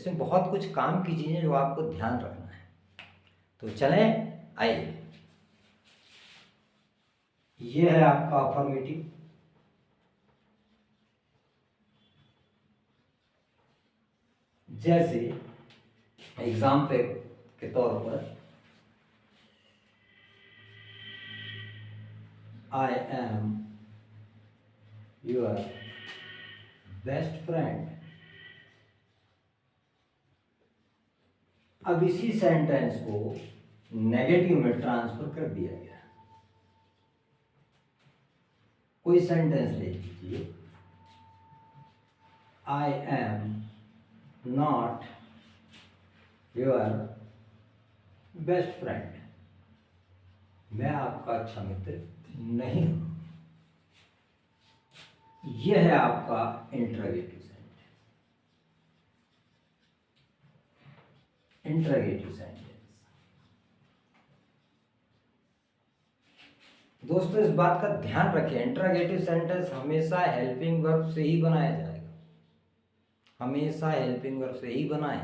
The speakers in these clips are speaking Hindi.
इसमें बहुत कुछ काम की चीज़ें जो आपको ध्यान रखना है। तो चलें, आइए, ये है आपका अफर्मेटिव। जैसे एग्जाम्पल के तौर पर I am your best friend. अब इसी सेंटेंस को नेगेटिव में ट्रांसफर कर दिया गया। कोई सेंटेंस ले लीजिए, I am not your best friend. मैं आपका अच्छा मित्र नहीं हूं। यह है आपका इंटरोगेटिव सेंटेंस। इंटरोगेटिव सेंटेंस दोस्तों, इस बात का ध्यान रखें, इंटरोगेटिव सेंटेंस हमेशा हेल्पिंग वर्ब से ही बनाया जाएगा। हमेशा हेल्पिंग वर्ब से ही बनाएं।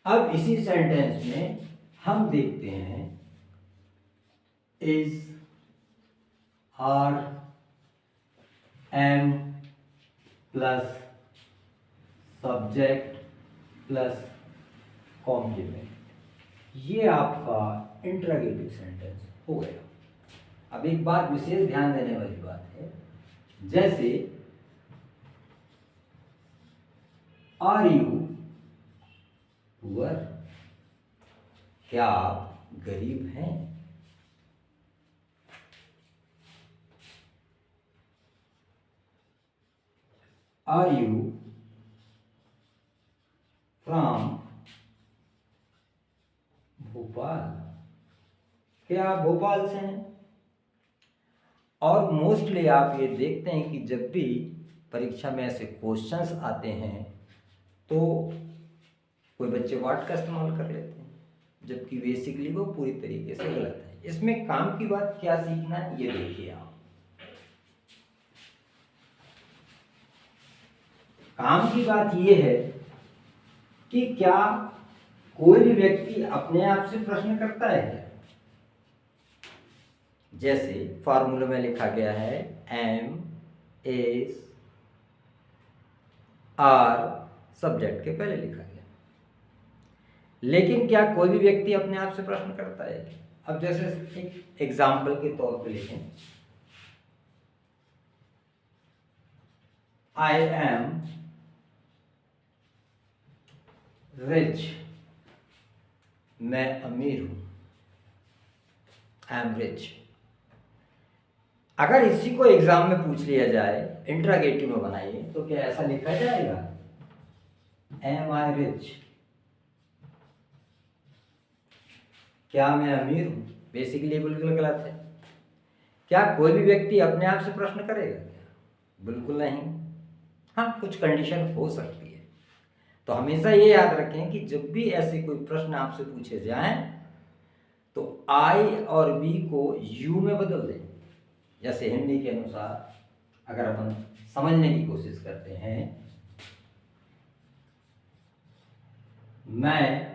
अब इसी सेंटेंस में हम देखते हैं is, are, am plus subject plus complement. ये आपका इंटरोगेटिव सेंटेंस हो गया। अब एक बात विशेष ध्यान देने वाली बात है, जैसे आर यू पुअर, क्या आप गरीब हैं? आर यू फ्रॉम भोपाल, क्या आप भोपाल से हैं? और मोस्टली आप ये देखते हैं कि जब भी परीक्षा में ऐसे क्वेश्चंस आते हैं तो कोई बच्चे व्हाट का इस्तेमाल कर लेते हैं, जबकि बेसिकली वो पूरी तरीके से गलत है। इसमें काम की बात क्या सीखना है, ये देखिए आप। काम की बात ये है कि क्या कोई भी व्यक्ति अपने आप से प्रश्न करता है क्या? जैसे फॉर्मूले में लिखा गया है एम एस आर, सब्जेक्ट के पहले लिखा गया, लेकिन क्या कोई भी व्यक्ति अपने आप से प्रश्न करता है? अब जैसे एक एग्जाम्पल के तौर पे लिखें, आई एम रिच, मैं अमीर हूं। I am rich. अगर इसी को एग्जाम में पूछ लिया जाए, इंटरोगेटिव में बनाइए, तो क्या ऐसा लिखा जाएगा एम आई रिच, क्या मैं अमीर हूं? बेसिकली बिल्कुल गलत है। क्या कोई भी व्यक्ति अपने आप से प्रश्न करेगा क्या? बिल्कुल नहीं। हाँ, कुछ कंडीशन हो सकती है। तो हमेशा ये याद रखें कि जब भी ऐसे कोई प्रश्न आपसे पूछे जाएं तो आई और बी को यू में बदल दें। जैसे हिंदी के अनुसार अगर अपन समझने की कोशिश करते हैं, मैं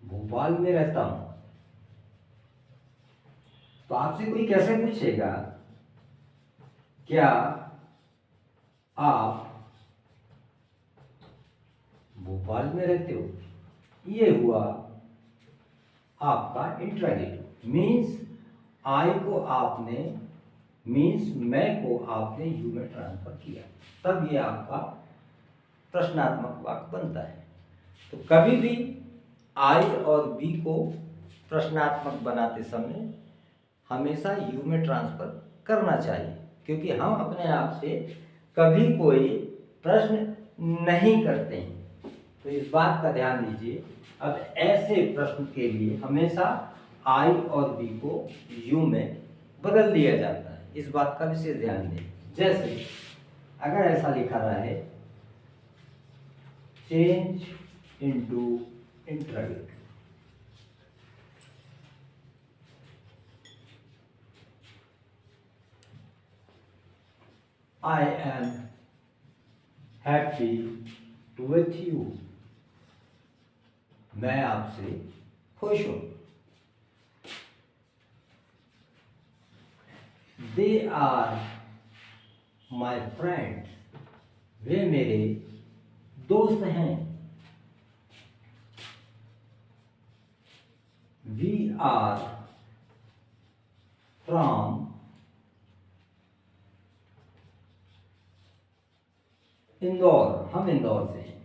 भोपाल में रहता हूं, तो आपसे कोई कैसे पूछेगा क्या आप भोपाल में रहते हो? ये हुआ आपका इंटरोगेटिव। मीन्स आई को आपने, मीन्स मैं को आपने यू में ट्रांसफर किया, तब ये आपका प्रश्नात्मक वाक्य बनता है। तो कभी भी आई और बी को प्रश्नात्मक बनाते समय हमेशा यू में ट्रांसफर करना चाहिए, क्योंकि हम अपने आप से कभी कोई प्रश्न नहीं करते हैं। तो इस बात का ध्यान दीजिए। अब ऐसे प्रश्न के लिए हमेशा आई और बी को यू में बदल दिया जाता है। इस बात का विशेष ध्यान दें। जैसे अगर ऐसा लिखा रहा है change into interrogative, I am happy with you. मैं आपसे खुश हूं. They are my friends. वे मेरे दोस्त हैं. We are from Indore. हम इंदौर से हैं.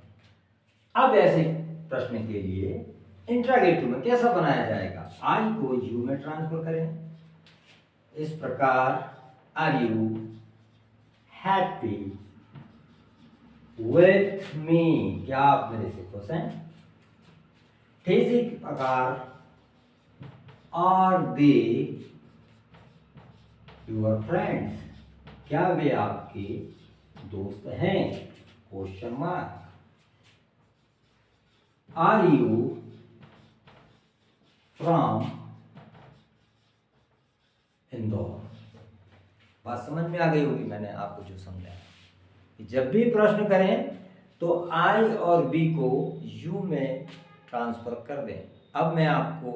अब ऐसे प्रश्न के लिए इंट्रागेटिव में कैसा बनाया जाएगा? आई को यू में ट्रांसफर करें. इस प्रकार, are you happy with me? क्या आप मेरे से खुश हैं? इसी प्रकार, आर दे योर फ्रेंड्स? क्या वे आपके दोस्त हैं? Question mark. Are you from Indore? बात समझ में आ गई होगी मैंने आपको जो समझाया. जब भी प्रश्न करें तो आई और बी को यू में ट्रांसफर कर दें. अब मैं आपको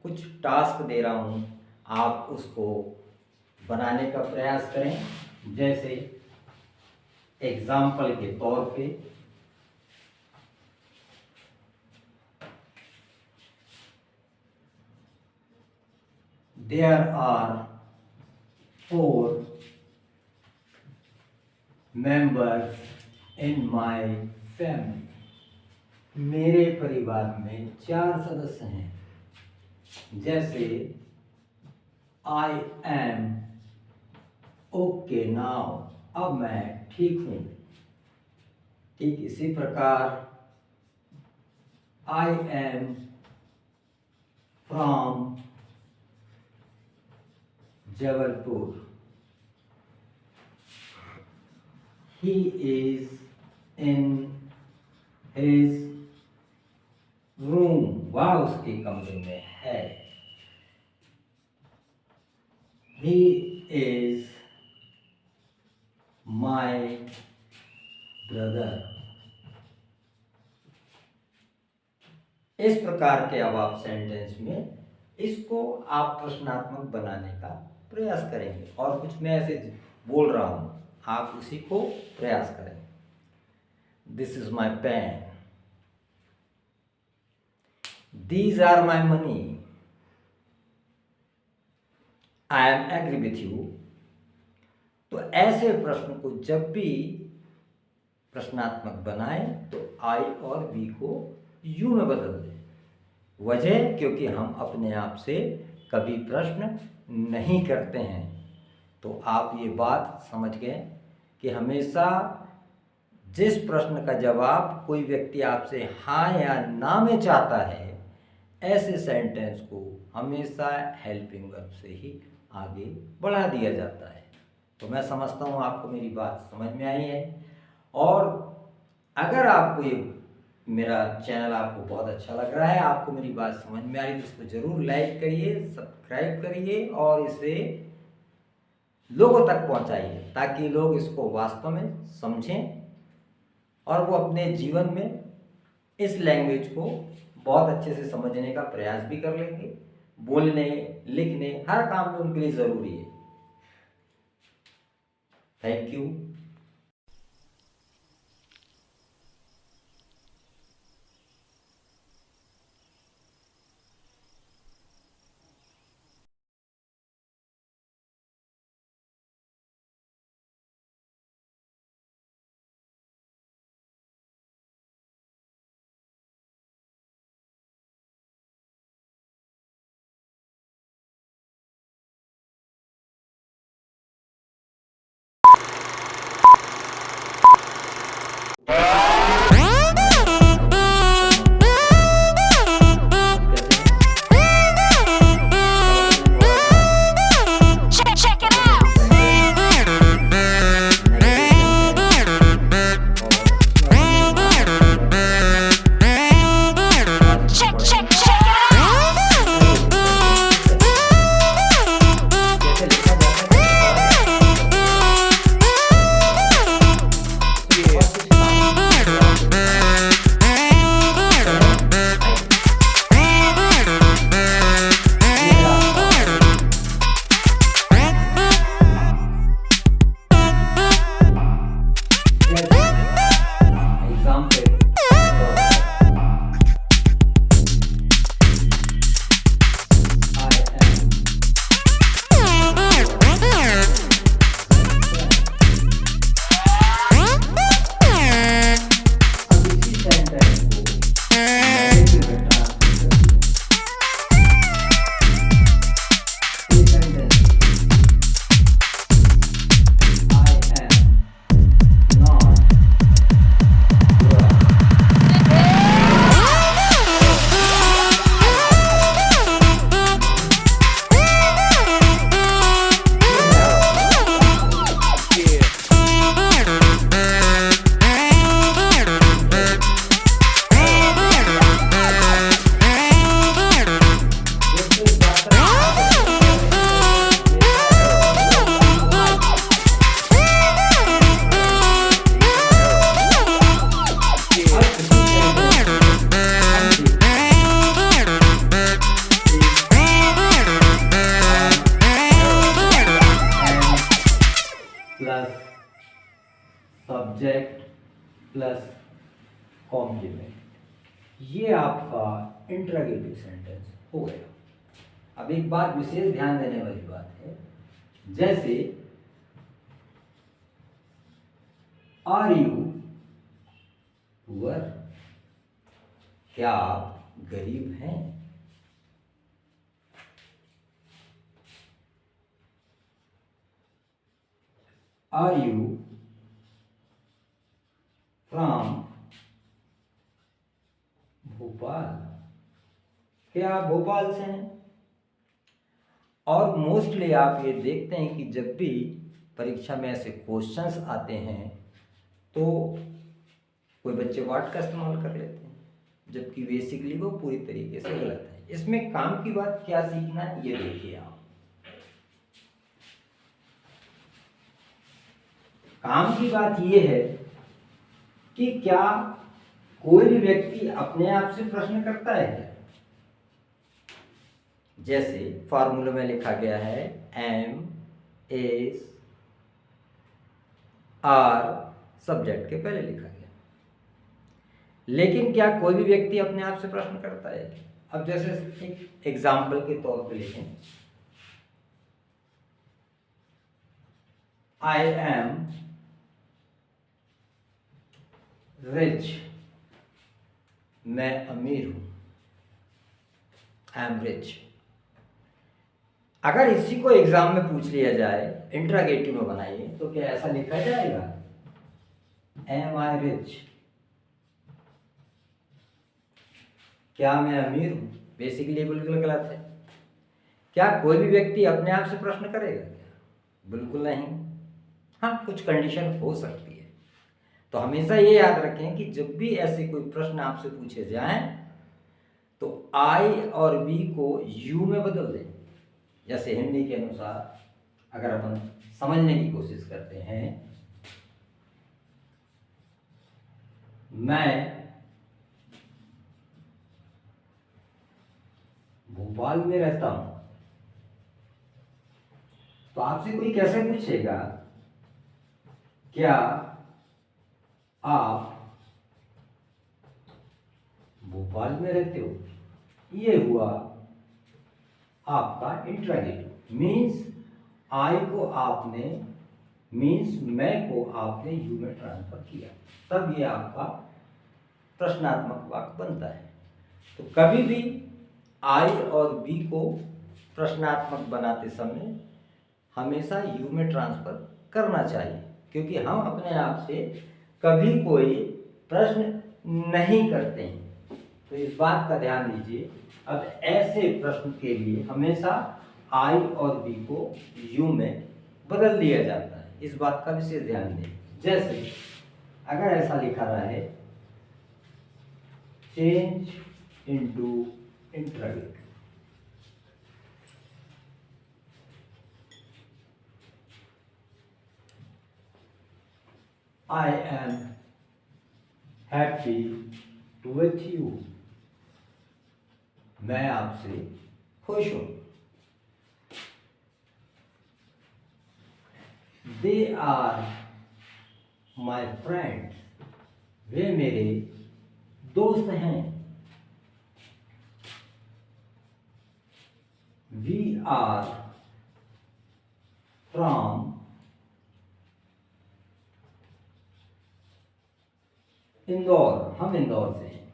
कुछ टास्क दे रहा हूं, आप उसको बनाने का प्रयास करें. जैसे एग्जाम्पल के तौर पे, there are 4 members in my family. मेरे परिवार में 4 सदस्य हैं. जैसे I am okay now. अब मैं ठीक हूं. ठीक इसी प्रकार, I am from Jabalpur. He is in his room. वह उसके कमरे में है. He is my brother. इस प्रकार के अब आप सेंटेंस में इसको आप प्रश्नात्मक बनाने का प्रयास करेंगे. और कुछ मैं ऐसे बोल रहा हूं, आप उसी को प्रयास करें. This is my pen. These are my money. I am agree with you. तो ऐसे प्रश्न को जब भी प्रश्नात्मक बनाएं तो आई और वी को यू में बदल दें. वजह, क्योंकि हम अपने आप से कभी प्रश्न नहीं करते हैं. तो आप ये बात समझ गए कि हमेशा जिस प्रश्न का जवाब कोई व्यक्ति आपसे हाँ या ना में चाहता है, ऐसे सेंटेंस को हमेशा हेल्पिंग वर्ब से ही आगे बढ़ा दिया जाता है. तो मैं समझता हूँ आपको मेरी बात समझ में आई है. और अगर आपको ये मेरा चैनल आपको बहुत अच्छा लग रहा है, आपको मेरी बात समझ में आ रही है, तो इसको जरूर लाइक करिए, सब्सक्राइब करिए और इसे लोगों तक पहुंचाइए, ताकि लोग इसको वास्तव में समझें और वो अपने जीवन में इस लैंग्वेज को बहुत अच्छे से समझने का प्रयास भी कर लेंगे. बोलने, लिखने, हर काम में उनके लिए जरूरी है. Thank you. Example plus subject plus complement, ये आपका इंट्रोगेटिव सेंटेंस हो गया। अब एक बात विशेष ध्यान देने वाली बात है, जैसे आर यू पुअर, क्या आप गरीब हैं? आर यू फ्रॉम भोपाल, क्या आप भोपाल से हैं? और मोस्टली आप ये देखते हैं कि जब भी परीक्षा में ऐसे क्वेश्चंस आते हैं तो कोई बच्चे व्हाट का इस्तेमाल कर लेते हैं, जबकि बेसिकली वो पूरी तरीके से गलत है। इसमें काम की बात क्या सीखना है ये देखिए आप। काम की बात ये है कि क्या कोई भी व्यक्ति अपने आप से प्रश्न करता है क्या? जैसे फॉर्मूले में लिखा गया है एम एस आर, सब्जेक्ट के पहले लिखा गया, लेकिन क्या कोई भी व्यक्ति अपने आप से प्रश्न करता है? अब जैसे एक एग्जाम्पल के तौर पे लिखें, आई एम रिच, मैं अमीर हूं, आई एम रिच। अगर इसी को एग्जाम में पूछ लिया जाए, इंट्रोगेटिव में बनाइए, तो क्या ऐसा लिखा जाएगा एम आई रिच, क्या मैं अमीर हूं? बेसिकली बिल्कुल गलत है। क्या कोई भी व्यक्ति अपने आप से प्रश्न करेगा क्या? बिल्कुल नहीं। हाँ, कुछ कंडीशन हो सकती है। तो हमेशा ये याद रखें कि जब भी ऐसे कोई प्रश्न आपसे पूछे जाएं तो आई और वी को यू में बदल दें। जैसे हिंदी के अनुसार अगर अपन समझने की कोशिश करते हैं, मैं भोपाल में रहता हूं, तो आपसे कोई कैसे पूछेगा क्या आप भोपाल में रहते हो? ये हुआ आपका इंट्रोगेटिव। मीन्स आई को आपने, मीन्स मैं को आपने यू में ट्रांसफर किया, तब ये आपका प्रश्नात्मक वाक्य बनता है। तो कभी भी आई और बी को प्रश्नात्मक बनाते समय हमेशा यू में ट्रांसफर करना चाहिए, क्योंकि हम अपने आप से कभी कोई प्रश्न नहीं करते हैं। तो इस बात का ध्यान दीजिए। अब ऐसे प्रश्न के लिए हमेशा आई और बी को यू में बदल दिया जाता है, इस बात का विशेष ध्यान दें। जैसे अगर ऐसा लिखा रहा है change into interrogative, I am happy with you, मैं आपसे खुश हूं। They are my friends, वे मेरे दोस्त हैं। वी आर फ्रॉम इंदौर, हम इंदौर से हैं।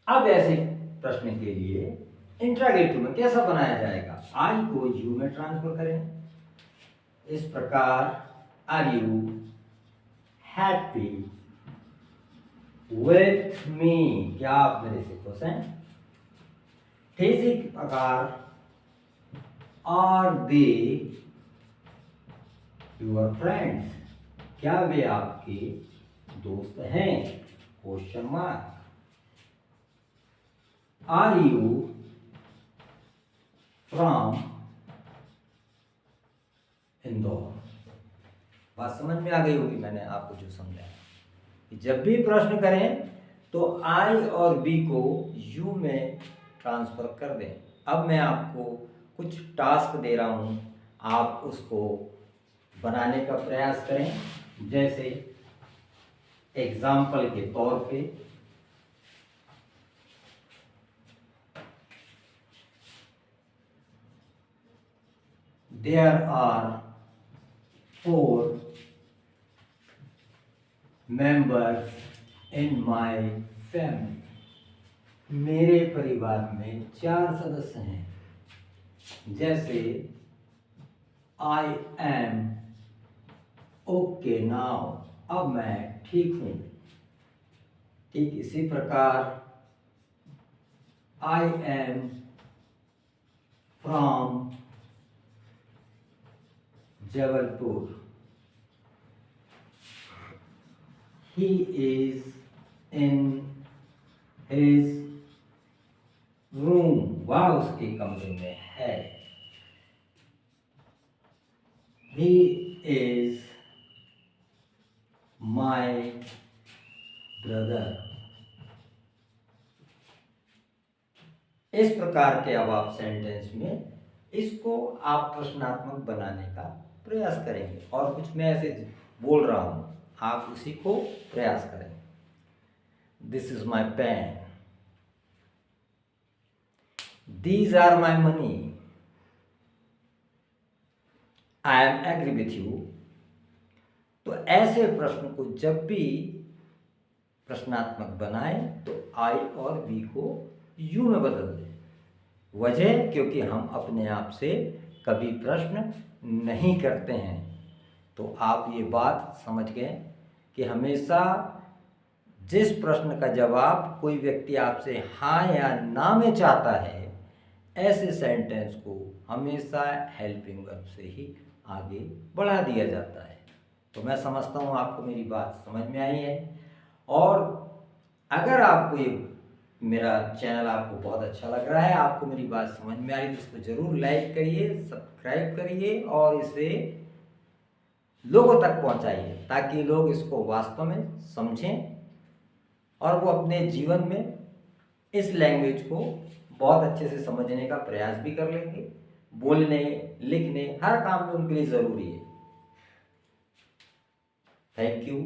अब ऐसे प्रश्न के लिए इंट्रागेटिव में कैसा बनाया जाएगा? आई को यू में ट्रांसफर करें इस प्रकार, are you happy with me, क्या आप मेरे से खुश हैं? इसी प्रकार, आर दे योर फ्रेंड्स, क्या वे आपके दोस्त हैं? Question mark. Are you from Indore. बात समझ में आ गई होगी मैंने आपको जो समझाया कि जब भी प्रश्न करें तो आई और बी को यू में ट्रांसफर कर दें। अब मैं आपको कुछ टास्क दे रहा हूं, आप उसको बनाने का प्रयास करें। जैसे एग्जाम्पल के तौर पे there are 4 members in my family, मेरे परिवार में 4 सदस्य हैं। जैसे I am okay now, अब मैं ठीक हूँ। ठीक इसी प्रकार I am from Jabalpur, he is in his room, वह उसके कमरे में है। He is my brother। इस प्रकार के अब आप सेंटेंस में इसको आप प्रश्नात्मक बनाने का प्रयास करेंगे। और कुछ मैं ऐसे बोल रहा हूं, आप उसी को प्रयास करें। This is my pen, these are my money, I am agree with you. तो ऐसे प्रश्न को जब भी प्रश्नात्मक बनाएं तो आई और बी को यू में बदल दें। वजह, क्योंकि हम अपने आप से कभी प्रश्न नहीं करते हैं। तो आप ये बात समझ गए कि हमेशा जिस प्रश्न का जवाब कोई व्यक्ति आपसे हाँ या ना में चाहता है, ऐसे सेंटेंस को हमेशा हेल्पिंग वर्ब से ही आगे बढ़ा दिया जाता है। तो मैं समझता हूँ आपको मेरी बात समझ में आई है। और अगर आपको ये मेरा चैनल आपको बहुत अच्छा लग रहा है, आपको मेरी बात समझ में आ रही है, तो इसको ज़रूर लाइक करिए, सब्सक्राइब करिए और इसे लोगों तक पहुंचाइए ताकि लोग इसको वास्तव में समझें और वो अपने जीवन में इस लैंग्वेज को बहुत अच्छे से समझने का प्रयास भी कर लेंगे। बोलने, लिखने, हर काम में उनके लिए ज़रूरी है। Thank you.